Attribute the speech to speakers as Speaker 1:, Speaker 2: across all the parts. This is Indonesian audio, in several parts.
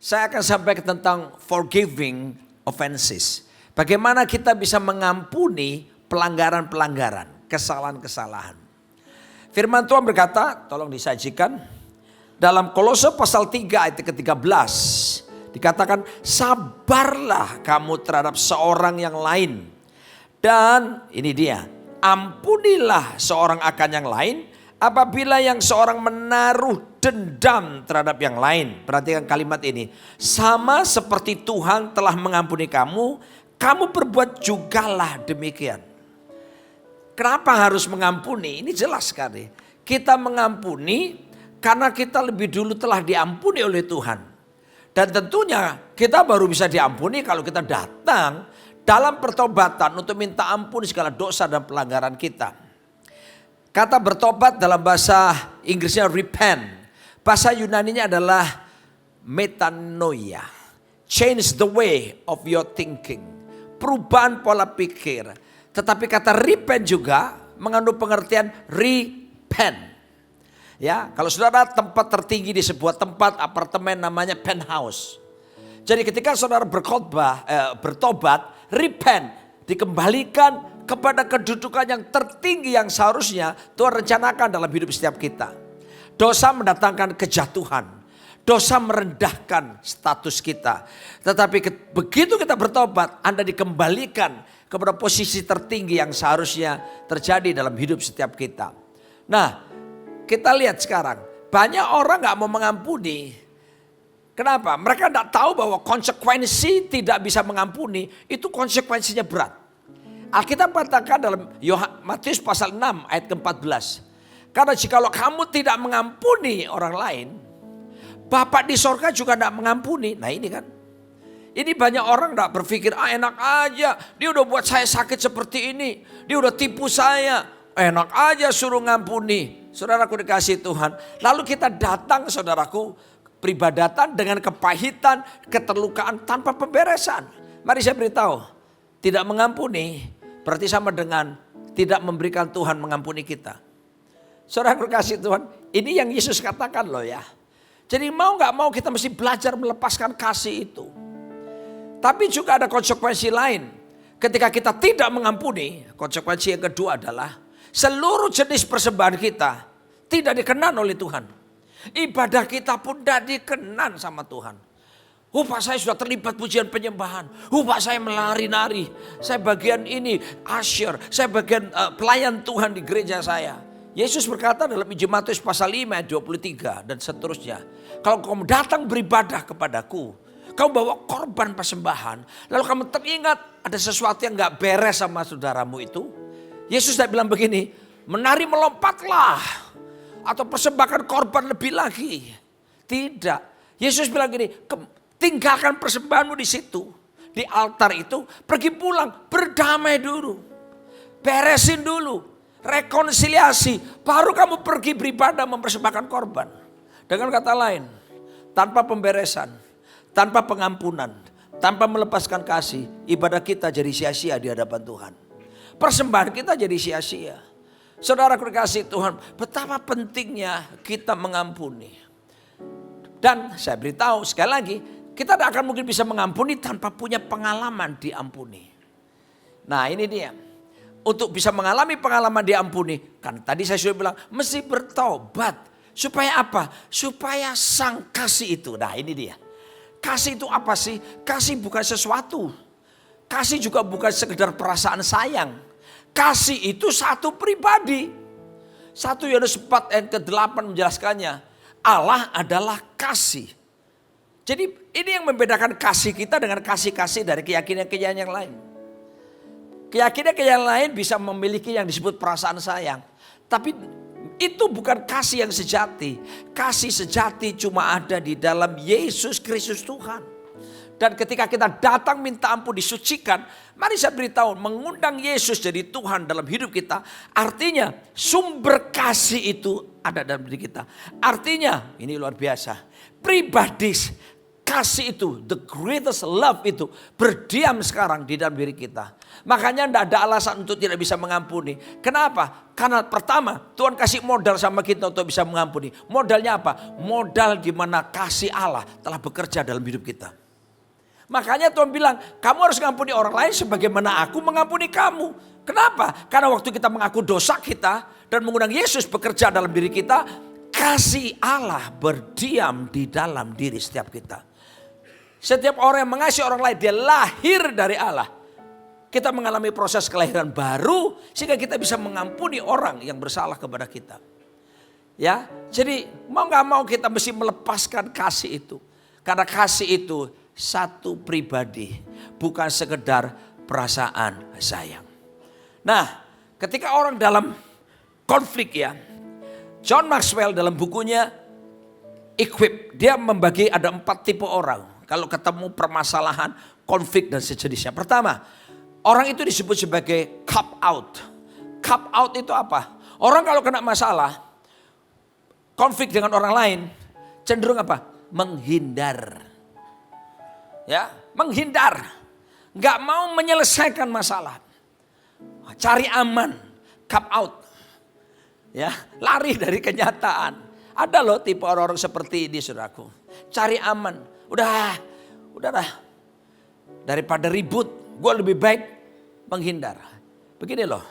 Speaker 1: Saya akan sampaikan tentang forgiving offenses. Bagaimana kita bisa mengampuni pelanggaran-pelanggaran, kesalahan-kesalahan. Firman Tuhan berkata, tolong disajikan. Dalam Kolose pasal 3 ayat ke-13. Dikatakan, sabarlah kamu terhadap seorang yang lain. Dan ini dia, ampunilah seorang akan yang lain apabila yang seorang menaruh dendam terhadap yang lain. Perhatikan kalimat ini. Sama seperti Tuhan telah mengampuni kamu, kamu berbuat jugalah demikian. Kenapa harus mengampuni? Ini jelas sekali. Kita mengampuni karena kita lebih dulu telah diampuni oleh Tuhan. Dan tentunya kita baru bisa diampuni kalau kita datang dalam pertobatan untuk minta ampun segala dosa dan pelanggaran kita. Kata bertobat dalam bahasa Inggrisnya repent. Bahasa Yunaninya adalah metanoia. Change the way of your thinking. Perubahan pola pikir. Tetapi kata repent juga mengandung pengertian repent. Ya, kalau saudara tempat tertinggi di sebuah tempat apartemen namanya penthouse. Jadi ketika saudara bertobat, repent, dikembalikan kepada kedudukan yang tertinggi yang seharusnya Tuhan rencanakan dalam hidup setiap kita. Dosa mendatangkan kejatuhan, dosa merendahkan status kita. Tetapi begitu kita bertobat, Anda dikembalikan kepada posisi tertinggi yang seharusnya terjadi dalam hidup setiap kita. Nah, kita lihat sekarang, banyak orang gak mau mengampuni. Kenapa? Mereka tidak tahu bahwa konsekuensi tidak bisa mengampuni itu konsekuensinya berat. Alkitab katakan dalam Matius pasal 6 ayat ke-14. Karena jikalau kamu tidak mengampuni orang lain, Bapak di sorga juga tidak mengampuni. Nah ini kan. Ini banyak orang tidak berpikir, enak aja. Dia udah buat saya sakit seperti ini. Dia udah tipu saya. Enak aja suruh ngampuni. Saudaraku dikasih Tuhan. Lalu kita datang saudaraku. Peribadatan dengan kepahitan, keterlukaan tanpa pemberesan. Mari saya beritahu, tidak mengampuni berarti sama dengan tidak memberikan Tuhan mengampuni kita. Saudara kasih Tuhan, ini yang Yesus katakan loh ya. Jadi mau gak mau kita mesti belajar melepaskan kasih itu. Tapi juga ada konsekuensi lain. Ketika kita tidak mengampuni, konsekuensi yang kedua adalah seluruh jenis persembahan kita tidak dikenan oleh Tuhan. Ibadah kita pun tidak dikenan sama Tuhan. Pak saya sudah terlibat pujian penyembahan. Pak saya melari-nari. Saya bagian ini usher. Saya bagian pelayan Tuhan di gereja saya. Yesus berkata dalam Injil Matius pasal 5 ayat 23 dan seterusnya. Kalau kamu datang beribadah kepadaku. Kamu bawa korban persembahan. Lalu kamu teringat ada sesuatu yang gak beres sama saudaramu itu. Yesus tidak bilang begini. Menari melompatlah. Atau persembahkan korban lebih lagi. Tidak. Yesus bilang gini, tinggalkan persembahanmu di situ. Di altar itu, pergi pulang, berdamai dulu. Beresin dulu, rekonsiliasi. Baru kamu pergi beribadah mempersembahkan korban. Dengan kata lain, tanpa pemberesan, tanpa pengampunan, tanpa melepaskan kasih, ibadah kita jadi sia-sia di hadapan Tuhan. Persembahan kita jadi sia-sia. Saudara kekasih Tuhan, betapa pentingnya kita mengampuni. Dan saya beritahu sekali lagi, kita tidak akan mungkin bisa mengampuni tanpa punya pengalaman diampuni. Nah ini dia, untuk bisa mengalami pengalaman diampuni, kan tadi saya sudah bilang, mesti bertobat. Supaya apa? Supaya sang kasih itu, nah ini dia. Kasih itu apa sih? Kasih bukan sesuatu. Kasih juga bukan sekedar perasaan sayang. Kasih itu satu pribadi. 1 Yohanes 4 ayat ke-8 menjelaskannya. Allah adalah kasih. Jadi ini yang membedakan kasih kita dengan kasih-kasih dari keyakinan-keyakinan yang lain. Keyakinan-keyakinan lain bisa memiliki yang disebut perasaan sayang. Tapi itu bukan kasih yang sejati. Kasih sejati cuma ada di dalam Yesus Kristus Tuhan. Dan ketika kita datang minta ampun disucikan, mari saya beritahu mengundang Yesus jadi Tuhan dalam hidup kita. Artinya sumber kasih itu ada dalam diri kita. Artinya ini luar biasa. Pribadi kasih itu, the greatest love itu berdiam sekarang di dalam diri kita. Makanya tidak ada alasan untuk tidak bisa mengampuni. Kenapa? Karena pertama Tuhan kasih modal sama kita untuk bisa mengampuni. Modalnya apa? Modal di mana kasih Allah telah bekerja dalam hidup kita. Makanya Tuhan bilang, kamu harus mengampuni orang lain sebagaimana aku mengampuni kamu. Kenapa? Karena waktu kita mengaku dosa kita dan mengundang Yesus bekerja dalam diri kita, kasih Allah berdiam di dalam diri setiap kita. Setiap orang yang mengasihi orang lain, dia lahir dari Allah. Kita mengalami proses kelahiran baru sehingga kita bisa mengampuni orang yang bersalah kepada kita. Ya, jadi mau gak mau kita mesti melepaskan kasih itu. Karena kasih itu satu pribadi, bukan sekedar perasaan sayang. Nah, ketika orang dalam konflik ya, John Maxwell dalam bukunya Equip, dia membagi ada 4 tipe orang. Kalau ketemu permasalahan, konflik dan sejenisnya. Pertama, orang itu disebut sebagai cop out. Cop out itu apa? Orang kalau kena masalah, konflik dengan orang lain, cenderung apa? Menghindar. Ya, menghindar. Gak mau menyelesaikan masalah. Cari aman, cop out. Ya, lari dari kenyataan. Ada loh tipe orang-orang seperti ini, saudaraku. Cari aman. Udah dah. Daripada ribut, gue lebih baik menghindar. Begini loh.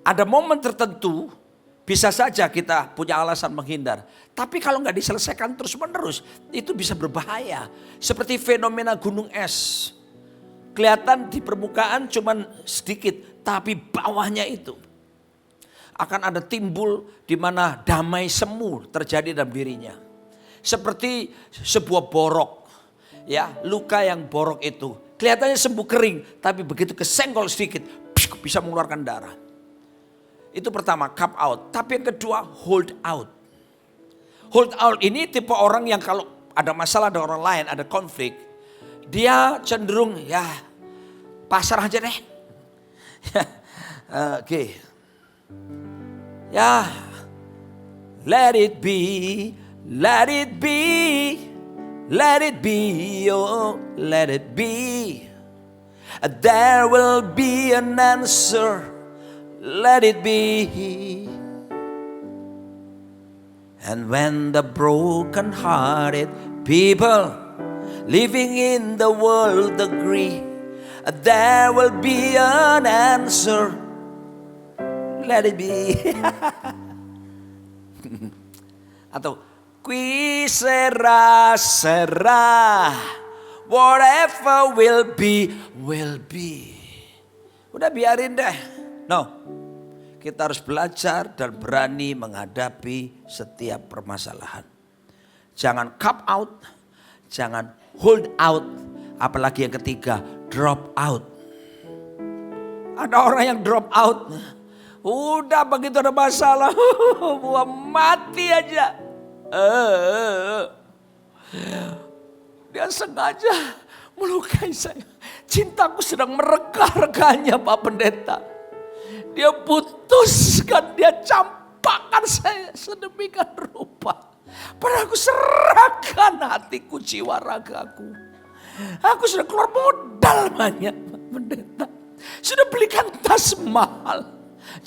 Speaker 1: Ada momen tertentu, bisa saja kita punya alasan menghindar. Tapi kalau nggak diselesaikan terus menerus, itu bisa berbahaya. Seperti fenomena gunung es. Kelihatan di permukaan cuman sedikit, tapi bawahnya itu akan ada timbul di mana damai semu terjadi dalam dirinya. Seperti sebuah borok, ya, luka yang borok itu kelihatannya sembuh kering, tapi begitu kesenggol sedikit bisa mengeluarkan darah. Itu pertama, cup out. Tapi yang kedua, hold out. Hold out ini tipe orang yang kalau ada masalah dengan orang lain, ada konflik, dia cenderung ya pasrah aja deh. Oke. Ya, let it be, let it be, let it be, oh, let it be. There will be an answer, let it be. And when the broken-hearted people living in the world agree, there will be an answer, let it be. Atau qui sera sera, whatever will be will be. Udah biarin deh. No, kita harus belajar dan berani menghadapi setiap permasalahan. Jangan cup out, jangan hold out, apalagi yang ketiga drop out. Ada orang yang drop out. Udah begitu ada masalah, gua mati aja. Dia sengaja melukai saya. Cintaku sedang mereka-rekanya Pak Pendeta. Dia putuskan, dia campakkan saya sedemikian rupa. Padahal aku serahkan hatiku, jiwa ragaku. Aku sudah keluar modal banyak Pak Pendeta. Sudah belikan tas mahal,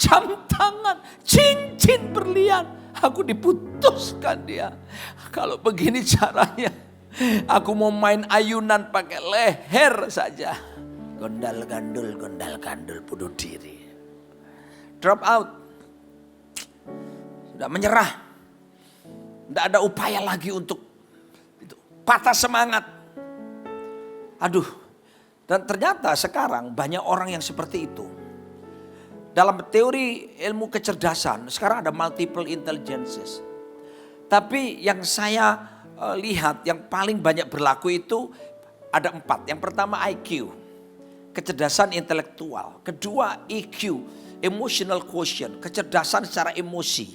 Speaker 1: jam tangan, cincin berlian. Aku diputuskan dia. Kalau begini caranya, aku mau main ayunan pakai leher saja. Gondal gandul bunuh diri. Drop out. Sudah menyerah. Tidak ada upaya lagi untuk itu. Patah semangat. Aduh. Dan ternyata sekarang banyak orang yang seperti itu. Dalam teori ilmu kecerdasan, sekarang ada multiple intelligences. Tapi yang saya lihat yang paling banyak berlaku itu ada 4. Yang pertama IQ, kecerdasan intelektual. Kedua EQ, emotional quotient, kecerdasan secara emosi.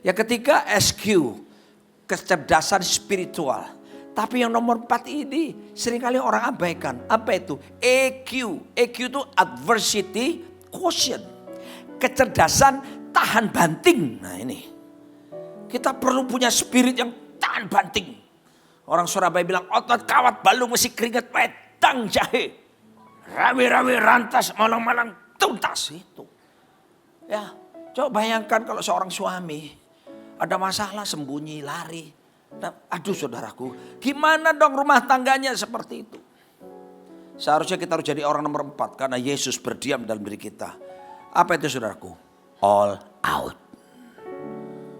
Speaker 1: Yang ketiga SQ, kecerdasan spiritual. Tapi yang nomor 4 ini seringkali orang abaikan. Apa itu? EQ. EQ itu adversity quotient. Kecerdasan tahan banting. Nah ini. Kita perlu punya spirit yang tahan banting. Orang Surabaya bilang otot kawat balung mesti keringet wedang jahe. Rawi-rawi rantas malang-malang tuntas itu. Ya, coba bayangkan kalau seorang suami ada masalah sembunyi lari. Aduh saudaraku, gimana dong rumah tangganya seperti itu? Seharusnya kita harus jadi orang nomor 4 karena Yesus berdiam dalam diri kita. Apa itu saudaraku? All out.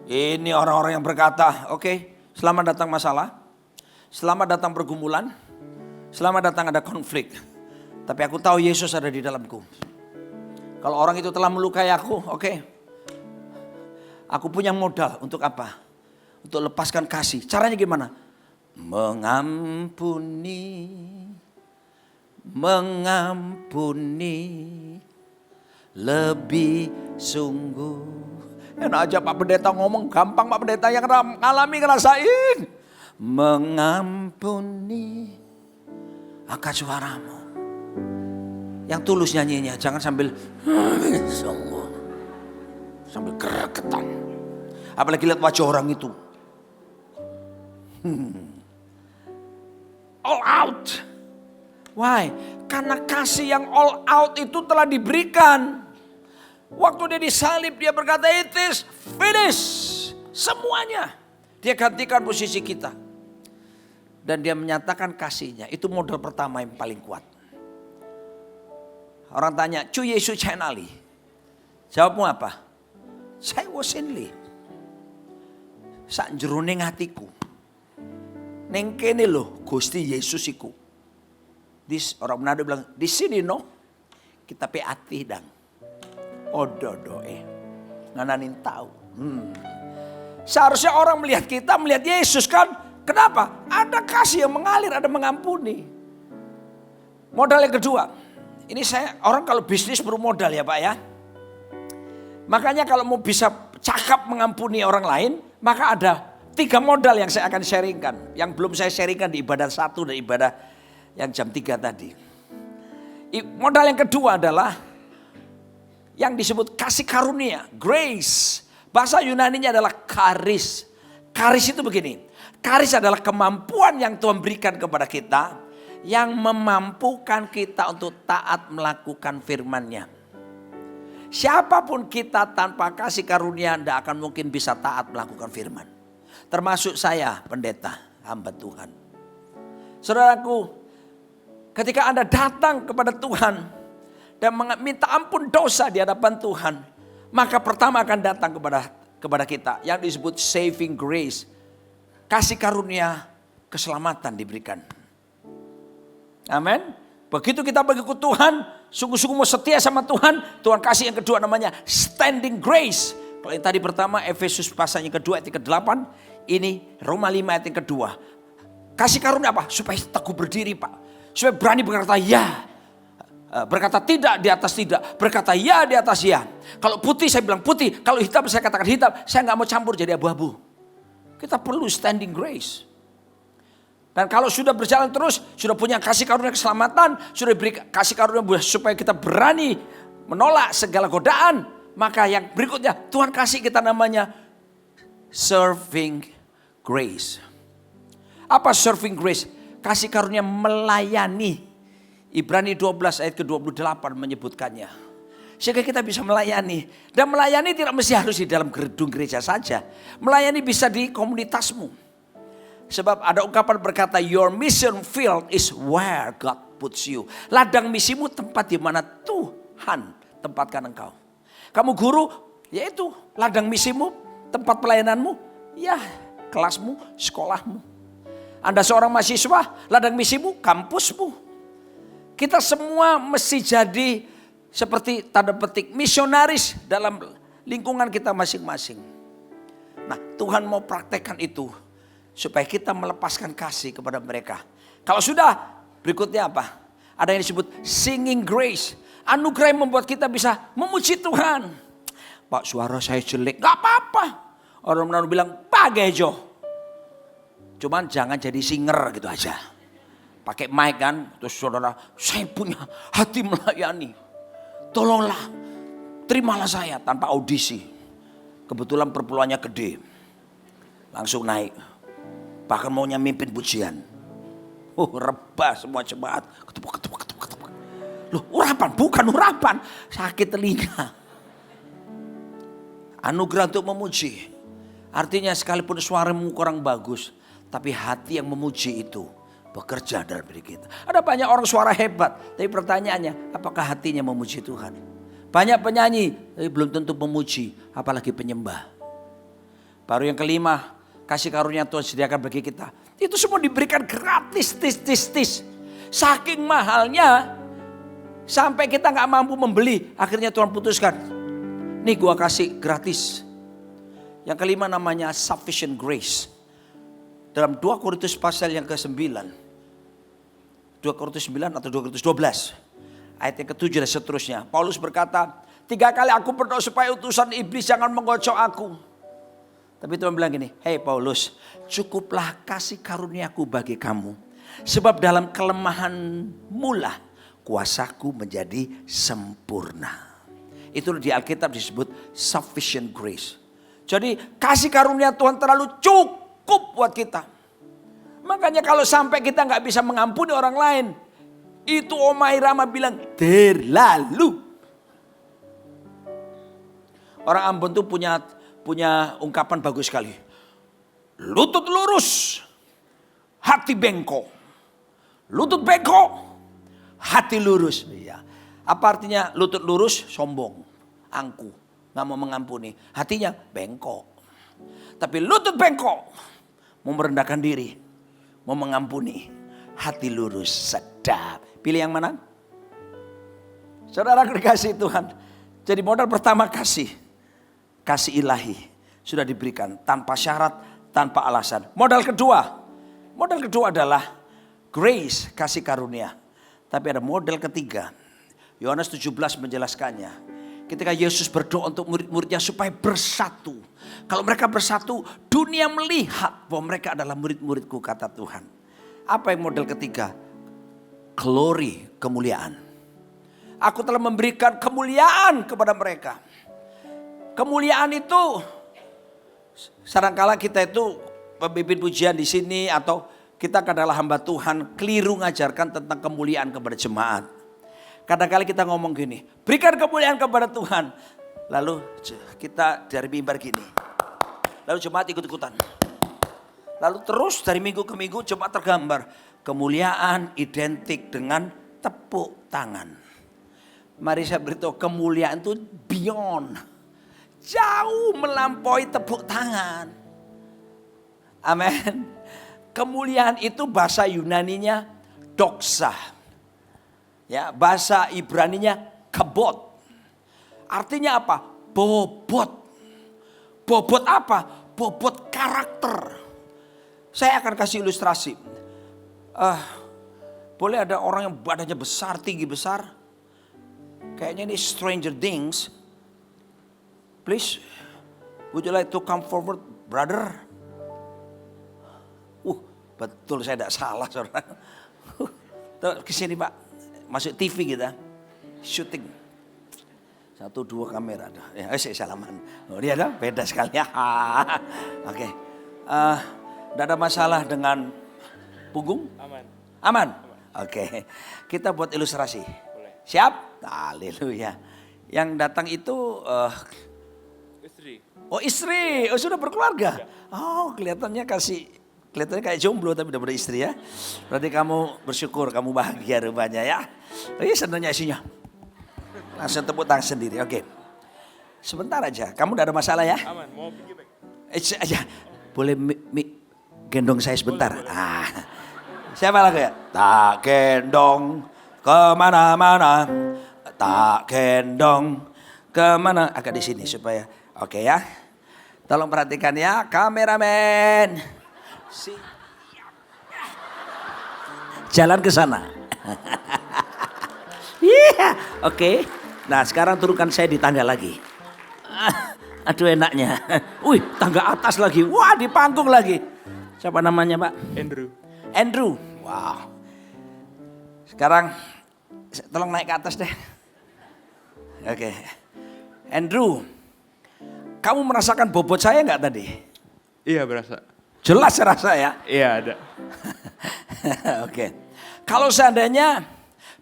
Speaker 1: Ini orang-orang yang berkata, oke, selamat datang masalah, selamat datang pergumulan, selamat datang ada konflik. Tapi aku tahu Yesus ada di dalamku. Kalau orang itu telah melukai aku, oke. Aku punya modal untuk apa? Untuk lepaskan kasih. Caranya gimana? Mengampuni. Mengampuni lebih sungguh. Enak aja Pak Pendeta ngomong, gampang Pak Pendeta yang ngalami ngerasain. Mengampuni. Angkat suaramu. Yang tulus nyanyinya, jangan sambil sambil kereketan. Apalagi lihat wajah orang itu. All out. Why? Karena kasih yang all out itu telah diberikan. Waktu dia disalib dia berkata it is finished. Semuanya. Dia gantikan posisi kita. Dan dia menyatakan kasihnya. Itu modal pertama yang paling kuat. Orang tanya, cu Yesus Chenali. Jawabmu apa? Saya wasinli. Sak jeroning hatiku. Neng kene loh Gusti Yesus iku. Orang Manado bilang, di sini no, kita pe ati dang. Ododoe, ngananin tahu. Seharusnya orang melihat kita, melihat Yesus kan. Kenapa? Ada kasih yang mengalir, ada mengampuni. Modal yang kedua. Ini orang kalau bisnis perlu modal ya Pak ya. Makanya kalau mau bisa cakap mengampuni orang lain, maka ada 3 modal yang saya akan sharingkan. Yang belum saya sharingkan di ibadah 1 dan ibadah yang jam 3 tadi. Modal yang kedua adalah yang disebut kasih karunia, grace. Bahasa Yunaninya adalah karis. Karis itu begini, karis adalah kemampuan yang Tuhan berikan kepada kita, yang memampukan kita untuk taat melakukan firman-Nya. Siapapun kita tanpa kasih karunia tidak akan mungkin bisa taat melakukan firman. Termasuk saya, pendeta, hamba Tuhan. Saudaraku, ketika Anda datang kepada Tuhan dan minta ampun dosa di hadapan Tuhan, maka pertama akan datang kepada kita yang disebut saving grace. Kasih karunia keselamatan diberikan. Amin. Begitu kita mengikut Tuhan, sungguh-sungguh mau setia sama Tuhan, Tuhan kasih yang kedua namanya standing grace. Kalau yang tadi pertama Efesus pasalnya kedua ayat ke-8, ini Roma 5 ayat yang kedua. Kasih karunia apa? Supaya teguh berdiri Pak. Supaya berani berkata ya. Berkata tidak di atas tidak. Berkata ya di atas ya. Kalau putih saya bilang putih. Kalau hitam saya katakan hitam. Saya gak mau campur jadi abu-abu. Kita perlu standing grace. Dan kalau sudah berjalan terus. Sudah punya kasih karunia keselamatan. Sudah beri kasih karunia supaya kita berani menolak segala godaan. Maka yang berikutnya Tuhan kasih kita namanya serving grace. Apa serving grace? Kasih karunia melayani. Ibrani 12 ayat ke-28 menyebutkannya. Sehingga kita bisa melayani. Dan melayani tidak mesti harus di dalam gedung gereja saja. Melayani bisa di komunitasmu. Sebab ada ungkapan berkata, your mission field is where God puts you. Ladang misimu tempat di mana Tuhan tempatkan engkau. Kamu guru, yaitu ladang misimu, tempat pelayananmu, ya kelasmu, sekolahmu. Anda seorang mahasiswa, ladang misimu, kampusmu. Kita semua mesti jadi seperti tanda petik misionaris dalam lingkungan kita masing-masing. Nah, Tuhan mau praktekkan itu supaya kita melepaskan kasih kepada mereka. Kalau sudah, berikutnya apa? Ada yang disebut singing grace. Anugerah yang membuat kita bisa memuji Tuhan. Pak, suara saya jelek, gak apa-apa. Orang bilang, pakai Jo. Cuman jangan jadi singer gitu aja. Pakai mic kan, terus saudara, saya punya hati melayani. Tolonglah, terimalah saya tanpa audisi. Kebetulan perpuluhannya gede. Langsung naik. Bahkan maunya mimpin pujian. Rebah semua jemaat. Ketepuk. Loh, urapan, bukan urapan. Sakit telinga. Anugerah untuk memuji. Artinya sekalipun suaramu kurang bagus, tapi hati yang memuji itu bekerja dalam diri kita. Ada banyak orang suara hebat, tapi pertanyaannya, apakah hatinya memuji Tuhan? Banyak penyanyi, tapi belum tentu memuji, apalagi penyembah. Baru yang kelima, kasih karunia Tuhan sediakan bagi kita. Itu semua diberikan gratis, tis. Saking mahalnya, sampai kita gak mampu membeli, akhirnya Tuhan putuskan, nih gua kasih gratis. Yang kelima namanya sufficient grace. Dalam 2 Korintus pasal yang ke-9. 2 Korintus 9 atau 2 Korintus 12. Ayat yang ke-7 dan seterusnya. Paulus berkata, 3 kali aku berdoa supaya utusan iblis jangan menggocok aku. Tapi Tuhan bilang gini, hei Paulus, cukuplah kasih karuniaku bagi kamu. Sebab dalam kelemahan mula kuasaku menjadi sempurna. Itu di Alkitab disebut sufficient grace. Jadi kasih karunia Tuhan terlalu cukup buat kita. Makanya kalau sampai kita gak bisa mengampuni orang lain, itu Oma Irama bilang terlalu. Orang Ambon tuh punya ungkapan bagus sekali. Lutut lurus, hati bengkok. Lutut bengkok, hati lurus. Iya. Apa artinya lutut lurus? Sombong, angkuh, gak mau mengampuni. Hatinya bengkok. Tapi lutut bengkok, mau merendahkan diri, mau mengampuni. Hati lurus, sedap. Pilih yang mana? Saudara dikasih Tuhan. Jadi modal pertama kasih. Kasih ilahi. Sudah diberikan tanpa syarat, tanpa alasan. Modal kedua adalah grace, kasih karunia. Tapi ada modal ketiga. Yohanes 17 menjelaskannya. Ketika Yesus berdoa untuk murid-muridnya supaya bersatu. Kalau mereka bersatu, dunia melihat bahwa mereka adalah murid-muridku, kata Tuhan. Apa yang model ketiga? Glory, kemuliaan. Aku telah memberikan kemuliaan kepada mereka. Kemuliaan itu, kadang-kala kita itu pemimpin pujian di sini atau kita adalah hamba Tuhan, keliru ngajarkan tentang kemuliaan kepada jemaat. Kadang-kala kita ngomong gini, berikan kemuliaan kepada Tuhan. Lalu kita dari mimbar gini. Lalu jemaat ikut-ikutan. Lalu terus dari minggu ke minggu jemaat tergambar. Kemuliaan identik dengan tepuk tangan. Mari saya beritahu, kemuliaan itu beyond. Jauh melampaui tepuk tangan. Amin. Kemuliaan itu bahasa Yunaninya doxa. Ya, bahasa Ibraninya kabot. Artinya apa? Bobot. Bobot apa? Bobot karakter. Saya akan kasih ilustrasi. Boleh ada orang yang badannya besar, tinggi besar. Kayaknya ini Stranger Things. Please, would you like to come forward, brother? Betul saya tidak salah, saudara. Kesini Pak. Masuk TV kita, syuting. 1, 2 kamera. Ya, saya salaman. Oh, dia ada beda sekali ya. Oke. Tidak ada masalah dengan punggung? Aman. Oke. Kita buat ilustrasi. Boleh. Siap? Haleluya. Yang datang itu
Speaker 2: istri.
Speaker 1: Oh, istri. Oh, sudah berkeluarga. Ya. Oh, kelihatannya kayak jomblo tapi udah beristri ya. Berarti kamu bersyukur, kamu bahagia rupanya ya. Senangnya isinya. Langsung tepuk tangan sendiri, oke. Sebentar aja, kamu udah ada masalah ya?
Speaker 2: Aman, mau pergi baik.
Speaker 1: Aja, boleh gendong saya sebentar. Boleh. Siapa lagu ya? Tak gendong kemana-mana, tak gendong kemana. Agak di sini supaya, oke ya. Tolong perhatikan ya, kameramen. Jalan ke sana. Iya, oke. Nah sekarang turunkan saya di tangga lagi. Aduh enaknya. Wih, tangga atas lagi. Wah, di panggung lagi. Siapa namanya Pak? Andrew. Wow. Sekarang tolong naik ke atas deh. Oke. Andrew, kamu merasakan bobot saya nggak tadi?
Speaker 2: Iya berasa.
Speaker 1: Jelas rasa ya.
Speaker 2: Iya ada.
Speaker 1: Oke. Kalau seandainya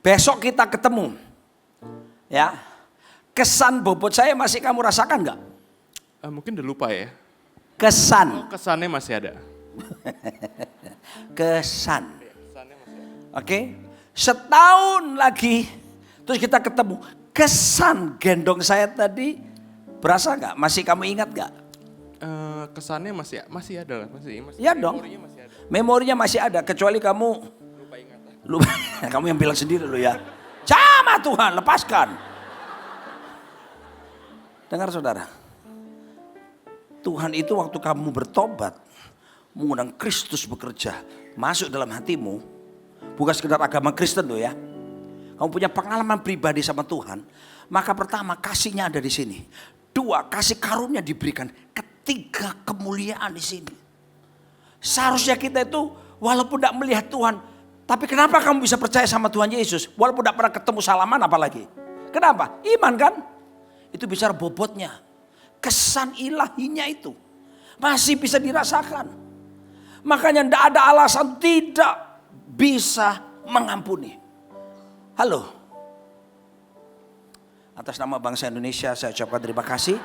Speaker 1: besok kita ketemu, ya, kesan bobot saya masih kamu rasakan nggak?
Speaker 2: Mungkin udah lupa ya.
Speaker 1: Kesan.
Speaker 2: Kesannya masih ada.
Speaker 1: Kesan.
Speaker 2: Kesannya masih ada.
Speaker 1: Oke. Setahun lagi, terus kita ketemu. Kesan gendong saya tadi berasa nggak? Masih kamu ingat nggak?
Speaker 2: Kesannya masih ada lah, masih.
Speaker 1: Ya dong.
Speaker 2: Memorinya masih ada.
Speaker 1: Memorinya masih ada, kecuali kamu
Speaker 2: Lupa ingatan.
Speaker 1: lupa. Kamu yang bilang sendiri lo ya. Sama Tuhan, lepaskan. Dengar saudara. Tuhan itu waktu kamu bertobat, mengundang Kristus bekerja, masuk dalam hatimu, bukan sekedar agama Kristen loh ya. Kamu punya pengalaman pribadi sama Tuhan, maka pertama kasihnya ada di sini. Dua, kasih karunia diberikan. Ketiga, kemuliaan di sini. Seharusnya kita itu walaupun tidak melihat Tuhan, tapi kenapa kamu bisa percaya sama Tuhan Yesus? Walaupun tidak pernah ketemu salaman apalagi. Kenapa? Iman kan? Itu bicara bobotnya. Kesan ilahinya itu masih bisa dirasakan. Makanya tidak ada alasan tidak bisa mengampuni. Halo. Atas nama bangsa Indonesia saya ucapkan terima kasih.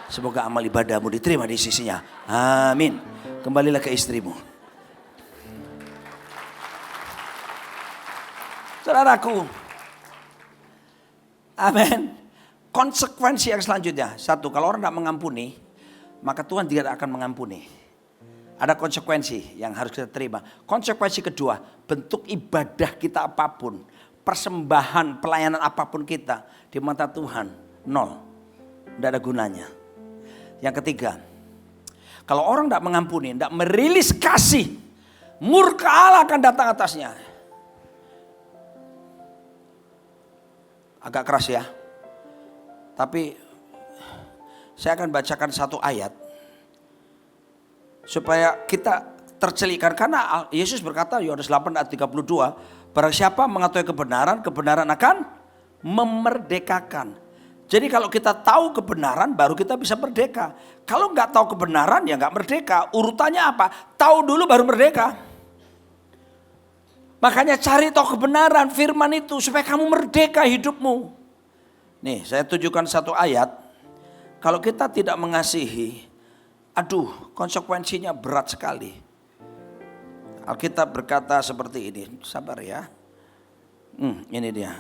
Speaker 1: Semoga amal ibadahmu diterima di sisinya. Amin. Kembalilah ke istrimu. Saudaraku. Amin. Konsekuensi yang selanjutnya. Satu, kalau orang tidak mengampuni, maka Tuhan tidak akan mengampuni. Ada konsekuensi yang harus kita terima. Konsekuensi kedua, bentuk ibadah kita apapun, persembahan, pelayanan apapun kita, di mata Tuhan, nol. Tidak ada gunanya. Yang ketiga, kalau orang tidak mengampuni, tidak merilis kasih, murka Allah akan datang atasnya. Agak keras ya. Tapi saya akan bacakan satu ayat supaya kita tercelikkan. Karena Yesus berkata Yohanes 8 ayat 32, barang siapa mengetahui kebenaran, kebenaran akan memerdekakan. Jadi kalau kita tahu kebenaran baru kita bisa merdeka. Kalau nggak tahu kebenaran ya nggak merdeka. Urutannya apa? Tahu dulu baru merdeka. Makanya cari tahu kebenaran firman itu supaya kamu merdeka hidupmu. Nih, saya tunjukkan satu ayat. Kalau kita tidak mengasihi, aduh, konsekuensinya berat sekali. Alkitab berkata seperti ini. Sabar ya. Ini dia.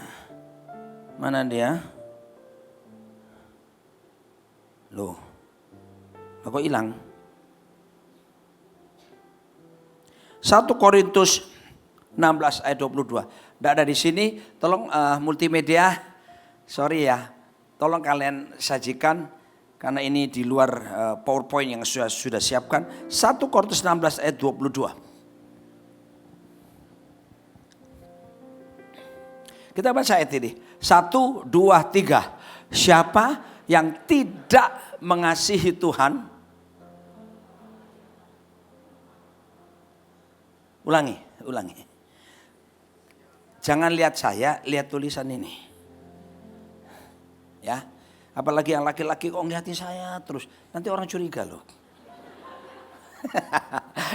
Speaker 1: Mana dia? Loh. Kok hilang? 1 Korintus 16 ayat 22. Tidak ada di sini. Tolong multimedia. Sorry ya, tolong kalian sajikan karena ini di luar PowerPoint yang sudah siapkan. 1 Korintus 16 ayat 22. Kita baca ayat ini. 1, 2, 3. Siapa yang tidak mengasihi Tuhan? Ulangi. Jangan lihat saya, lihat tulisan ini. Ya, apalagi yang laki-laki kok ngeliatin saya terus, nanti orang curiga loh.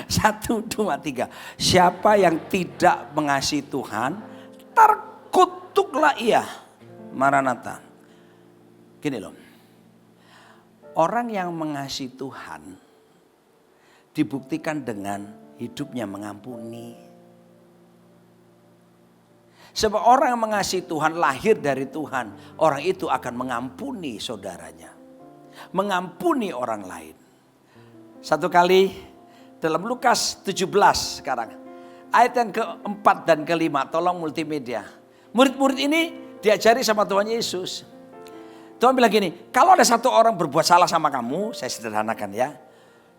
Speaker 1: 1, 2, 3. Siapa yang tidak mengasihi Tuhan, terkutuklah ia. Maranatha. Gini loh, orang yang mengasihi Tuhan dibuktikan dengan hidupnya mengampuni. Sebab orang yang mengasihi Tuhan, lahir dari Tuhan, orang itu akan mengampuni saudaranya. Mengampuni orang lain. Satu kali dalam Lukas 17 sekarang. Ayat yang keempat dan kelima, tolong multimedia. Murid-murid ini diajari sama Tuhan Yesus. Tuhan bilang gini, kalau ada satu orang berbuat salah sama kamu, saya sederhanakan ya.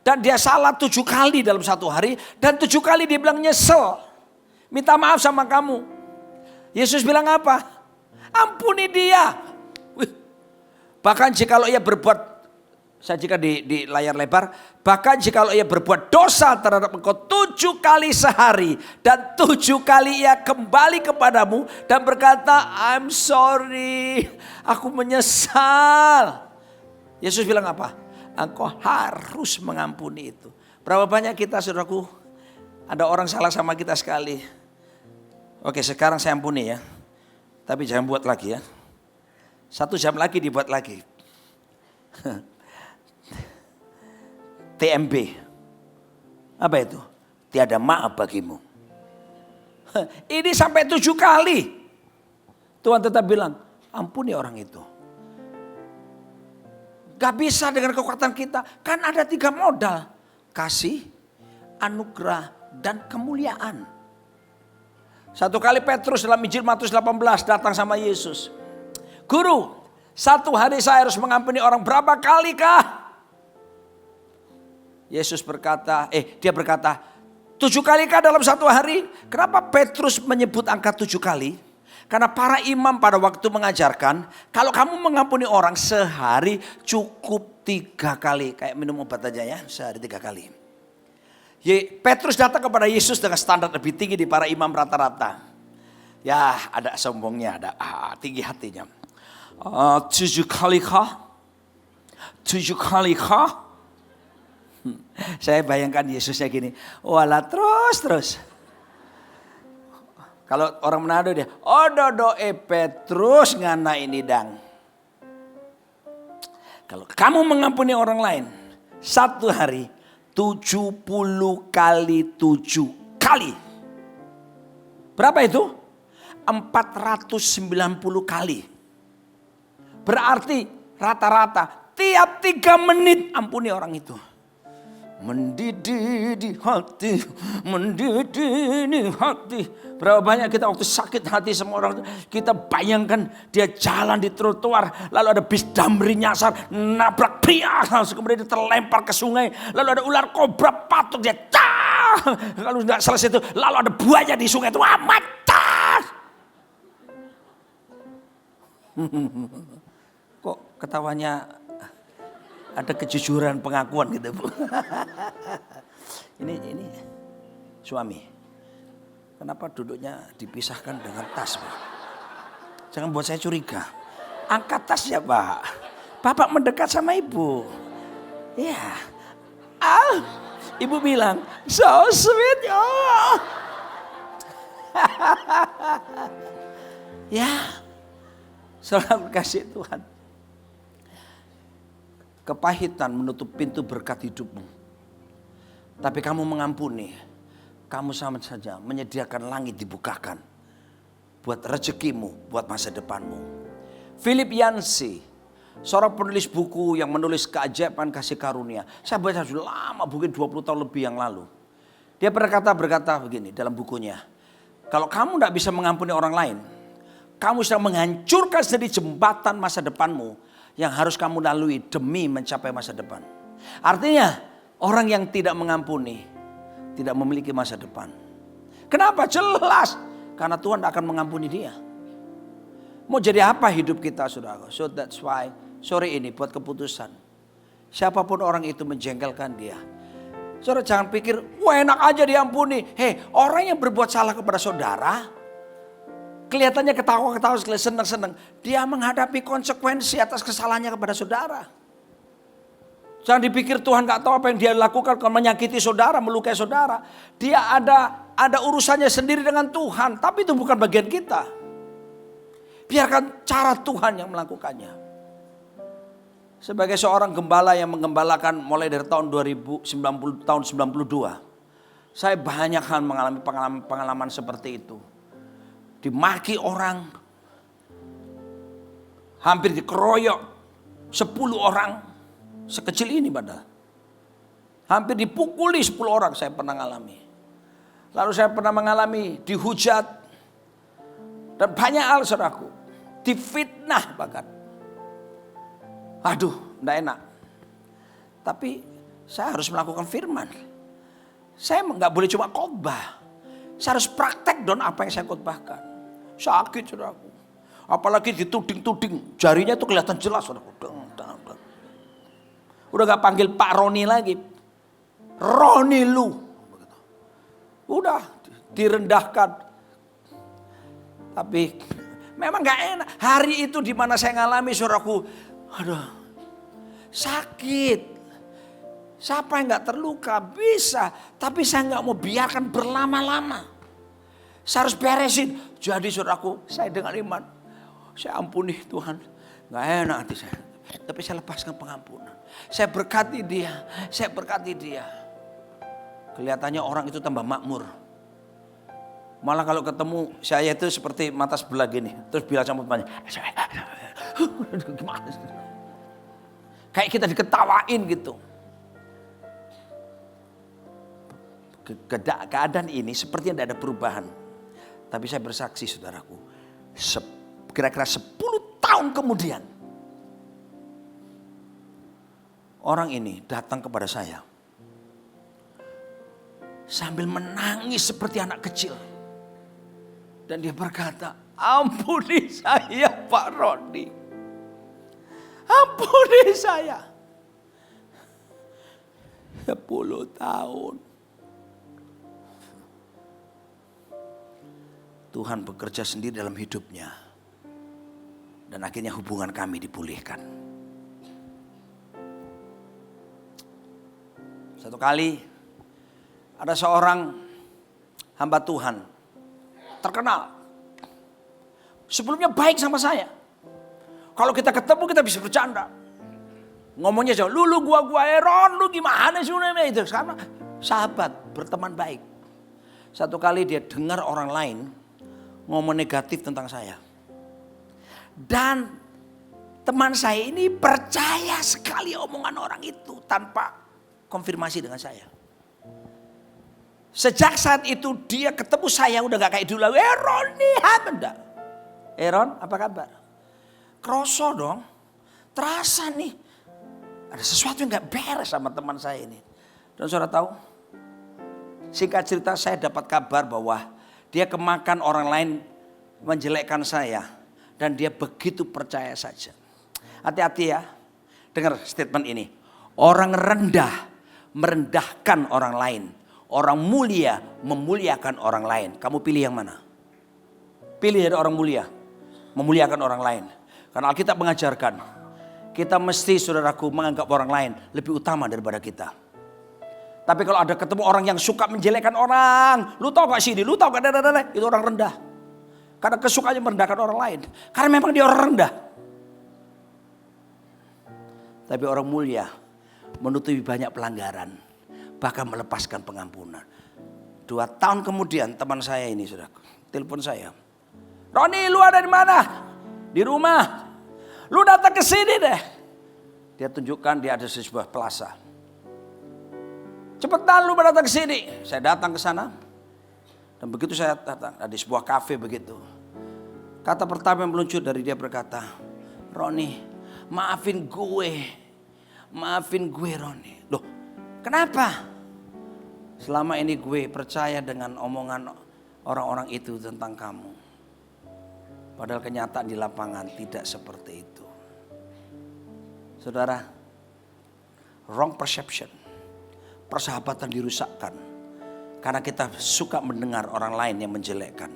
Speaker 1: Dan dia salah 7 kali dalam satu hari, dan 7 kali dia bilang nyesel. Minta maaf sama kamu. Yesus bilang apa? Ampuni dia. Bahkan jikalau ia berbuat, sajikan di layar lebar. Bahkan jikalau ia berbuat dosa terhadap engkau 7 kali sehari. Dan 7 kali ia kembali kepadamu dan berkata, I'm sorry, aku menyesal. Yesus bilang apa? Engkau harus mengampuni itu. Berapa banyak kita saudaraku, ada orang salah sama kita sekali. Oke, sekarang saya ampuni ya. Tapi jangan buat lagi ya. 1 jam lagi dibuat lagi. TMB. Apa itu? Tiada maaf bagimu. Ini sampai 7 kali. Tuhan tetap bilang, ampuni orang itu. Gak bisa dengan kekuatan kita. Kan ada 3 modal. Kasih, anugerah, dan kemuliaan. 1 kali Petrus dalam Injil Matius 18 datang sama Yesus. Guru, 1 hari saya harus mengampuni orang berapa kali kah? Yesus berkata, dia berkata, 7 kali kah dalam 1 hari? Kenapa Petrus menyebut angka 7 kali? Karena para imam pada waktu mengajarkan, kalau kamu mengampuni orang sehari cukup 3 kali. Kayak minum obat aja ya, sehari 3 kali. Petrus datang kepada Yesus dengan standar lebih tinggi di para imam rata-rata. Ya ada sombongnya, ada tinggi hatinya. 7 kali kah? 7 kali kah? Saya bayangkan Yesusnya gini, walah terus. Kalau orang Manado dia, Petrus ngana ini dang. Kalau kamu mengampuni orang lain, 1 hari 70 kali 7 kali. Berapa itu? 490 kali. Berarti rata-rata tiap 3 menit ampuni orang itu. Mendidih di hati, mendidih di hati. Berapa banyak kita waktu sakit hati sama orang, kita bayangkan dia jalan di trotoar, lalu ada bis damri nyasar, nabrak pria, langsung kemudian dia terlempar ke sungai, lalu ada ular kobra patuk dia, lalu tidak selesai itu, lalu ada buaya di sungai itu, mati. Kok ketawanya ada kejujuran pengakuan gitu Bu. Ini suami. Kenapa duduknya dipisahkan dengan tas Pak? Jangan buat saya curiga. Angkat tas ya Pak. Bapak mendekat sama ibu. Ya. Ibu bilang so sweet ya. Ya. Salam kasih Tuhan. Kepahitan menutup pintu berkat hidupmu. Tapi kamu mengampuni. Kamu sama saja menyediakan langit dibukakan. Buat rezekimu, buat masa depanmu. Philip Yancey, seorang penulis buku yang menulis keajaiban kasih karunia. Saya baca sudah lama, mungkin 20 tahun lebih yang lalu. Dia berkata begini dalam bukunya. Kalau kamu tidak bisa mengampuni orang lain, kamu sedang menghancurkan sendiri jembatan masa depanmu yang harus kamu lalui demi mencapai masa depan. Artinya orang yang tidak mengampuni tidak memiliki masa depan. Kenapa? Jelas. Karena Tuhan akan mengampuni dia. Mau jadi apa hidup kita saudara? So that's why sore ini buat keputusan. Siapapun orang itu menjengkelkan dia. Saudara jangan pikir, wah enak aja diampuni. Orang yang berbuat salah kepada saudara, kelihatannya ketawa-ketawa, senang-senang. Dia menghadapi konsekuensi atas kesalahannya kepada saudara. Jangan dipikir Tuhan gak tahu apa yang dia lakukan kalau menyakiti saudara, melukai saudara. Dia ada urusannya sendiri dengan Tuhan. Tapi itu bukan bagian kita. Biarkan cara Tuhan yang melakukannya. Sebagai seorang gembala yang menggembalakan mulai dari tahun 2090, tahun 92. Saya banyak hal mengalami pengalaman seperti itu. Dimaki orang, hampir dikeroyok 10 orang, sekecil ini padahal. Hampir dipukuli 10 orang saya pernah mengalami. Lalu saya pernah mengalami dihujat, dan banyak hal saudaraku, difitnah bahkan. Aduh, tidak enak. Tapi saya harus melakukan firman. Saya nggak boleh cuma khotbah. Saya harus praktek don apa yang saya khotbahkan. Sakit saudaraku. Apalagi dituding-tuding. Jarinya itu kelihatan jelas saudaraku. Udah gak panggil Pak Roni lagi. Roni lu. Udah direndahkan. Tapi memang gak enak. Hari itu dimana saya ngalami saudaraku. Aduh. Sakit. Siapa yang gak terluka? Bisa. Tapi saya gak mau biarkan berlama-lama. Saya harus beresin. Jadi saudaraku, saya dengan iman. Saya ampuni Tuhan. Gak enak hati saya. Tapi saya lepaskan pengampunan. Saya berkati dia. Saya berkati dia. Kelihatannya orang itu tambah makmur. Malah kalau ketemu saya itu seperti mata sebelah gini. Terus bilang sama temannya. Gimana? Kayak kita diketawain gitu. Keadaan ini sepertinya tidak ada perubahan. Tapi saya bersaksi saudaraku. Kira-kira 10 tahun kemudian. Orang ini datang kepada saya. Sambil menangis seperti anak kecil. Dan dia berkata, ampuni saya Pak Roni. Ampuni saya. 10 tahun. Tuhan bekerja sendiri dalam hidupnya. Dan akhirnya hubungan kami dipulihkan. Satu kali ada seorang hamba Tuhan terkenal. Sebelumnya baik sama saya. Kalau kita ketemu kita bisa bercanda. Ngomongnya jauh, lu gua Aaron, lu gimana sih itu? Karena sahabat, berteman baik. Satu kali dia dengar orang lain ngomong negatif tentang saya. Dan teman saya ini percaya sekali omongan orang itu tanpa konfirmasi dengan saya. Sejak saat itu dia ketemu saya udah gak kayak dulu. Aaron nih, enggak. Aaron apa kabar? Kroso dong, terasa nih. Ada sesuatu yang gak beres sama teman saya ini. Dan saudara tahu, singkat cerita saya dapat kabar bahwa dia kemakan orang lain menjelekkan saya. Dan dia begitu percaya saja. Hati-hati ya, dengar statement ini. Orang rendah merendahkan orang lain. Orang mulia memuliakan orang lain. Kamu pilih yang mana? Pilih dari orang mulia, memuliakan orang lain. Karena Alkitab mengajarkan, kita mesti saudaraku menganggap orang lain lebih utama daripada kita. Tapi kalau ada ketemu orang yang suka menjelekkan orang, lu tau gak sih, lu tau gak, itu orang rendah. Karena kesukaannya merendahkan orang lain. Karena memang dia orang rendah. Tapi orang mulia menutupi banyak pelanggaran. Bahkan melepaskan pengampunan. 2 tahun kemudian teman saya ini sudah telepon saya. Roni, lu ada di mana? Di rumah. Lu datang ke sini deh. Dia tunjukkan dia ada di sebuah plaza. Cepetan lu datang ke sini. Saya datang ke sana. Dan begitu saya datang di sebuah kafe begitu. Kata pertama yang meluncur dari dia berkata, Roni, maafin gue. Maafin gue Roni. Loh, kenapa? Selama ini gue percaya dengan omongan orang-orang itu tentang kamu. Padahal kenyataan di lapangan tidak seperti itu. Saudara, wrong perception. Persahabatan dirusakkan. Karena kita suka mendengar orang lain yang menjelekkan.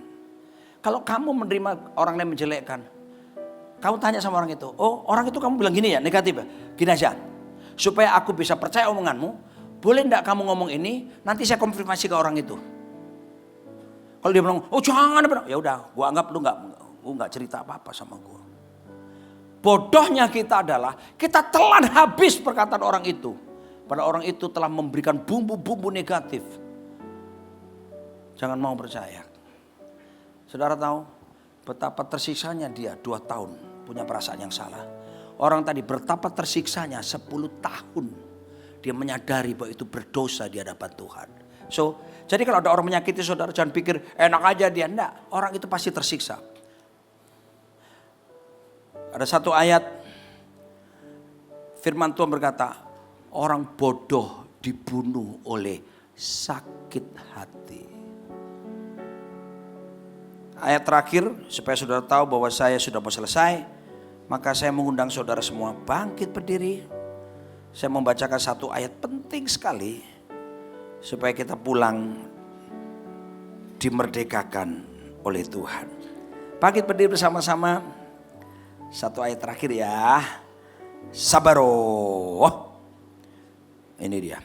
Speaker 1: Kalau kamu menerima orang lain menjelekkan. Kamu tanya sama orang itu. Oh, orang itu kamu bilang gini ya, negatif ya. Gini aja. Supaya aku bisa percaya omonganmu. Boleh enggak kamu ngomong ini? Nanti saya konfirmasi ke orang itu. Kalau dia bilang, oh jangan. Ya udah, gua anggap lu enggak cerita apa-apa sama gua. Bodohnya kita adalah kita telan habis perkataan orang itu. Pada orang itu telah memberikan bumbu-bumbu negatif. Jangan mau percaya. Saudara tahu betapa tersiksanya dia 2 tahun punya perasaan yang salah. Orang tadi betapa tersiksanya 10 tahun. Dia menyadari bahwa itu berdosa di hadapan Tuhan. So, jadi kalau ada orang menyakiti saudara jangan pikir enak aja dia. Enggak, orang itu pasti tersiksa. Ada satu ayat firman Tuhan berkata, orang bodoh dibunuh oleh sakit hati. Ayat terakhir supaya saudara tahu bahwa saya sudah mau selesai. Maka saya mengundang saudara semua bangkit berdiri. Saya membacakan satu ayat penting sekali. Supaya kita pulang dimerdekakan oleh Tuhan. Bangkit berdiri bersama-sama. Satu ayat terakhir ya. Sabaro. Ini dia.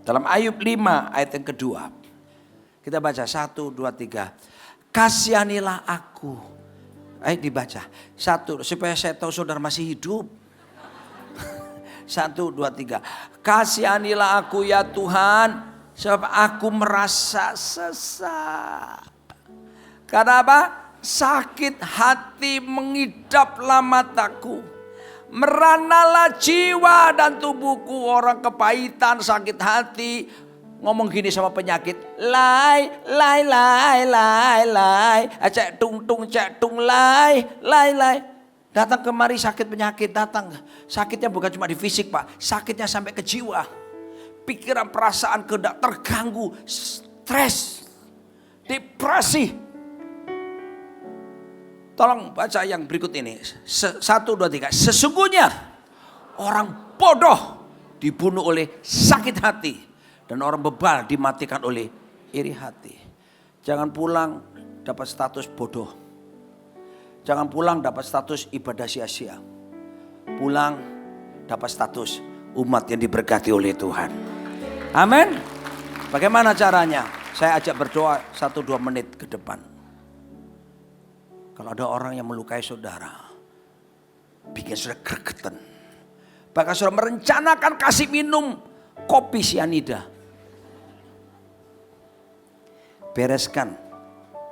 Speaker 1: Dalam Ayub 5 ayat yang kedua. Kita baca 1, 2, 3. Kasihanilah aku. Ayo dibaca. 1, supaya saya tahu saudara masih hidup. 1, 2, 3. Kasihanilah aku ya Tuhan. Sebab aku merasa sesak. Karena apa? Sakit hati mengidaplah mataku. Meranalah jiwa dan tubuhku. Orang kepahitan, sakit hati. Ngomong gini sama penyakit. Lai. Cek tung, lai. Datang kemari sakit penyakit, datang. Sakitnya bukan cuma di fisik Pak. Sakitnya sampai ke jiwa. Pikiran, perasaan, kehendak terganggu. Stres. Depresi. Tolong baca yang berikut ini. 1, 2, 3. Sesungguhnya orang bodoh dibunuh oleh sakit hati. Dan orang bebal dimatikan oleh iri hati. Jangan pulang dapat status bodoh. Jangan pulang dapat status ibadah sia-sia. Pulang dapat status umat yang diberkati oleh Tuhan. Amin. Bagaimana caranya? Saya ajak berdoa 1-2 menit ke depan. Kalau ada orang yang melukai saudara, bikin saudara gregetan. Bahkan saudara merencanakan kasih minum kopi sianida. Bereskan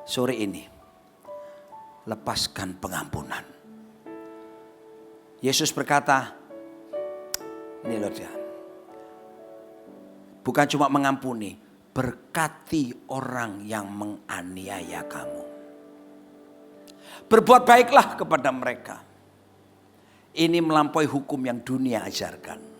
Speaker 1: sore ini. Lepaskan pengampunan. Yesus berkata, ini loh dia. Bukan cuma mengampuni, berkati orang yang menganiaya kamu. Berbuat baiklah kepada mereka. Ini melampaui hukum yang dunia ajarkan.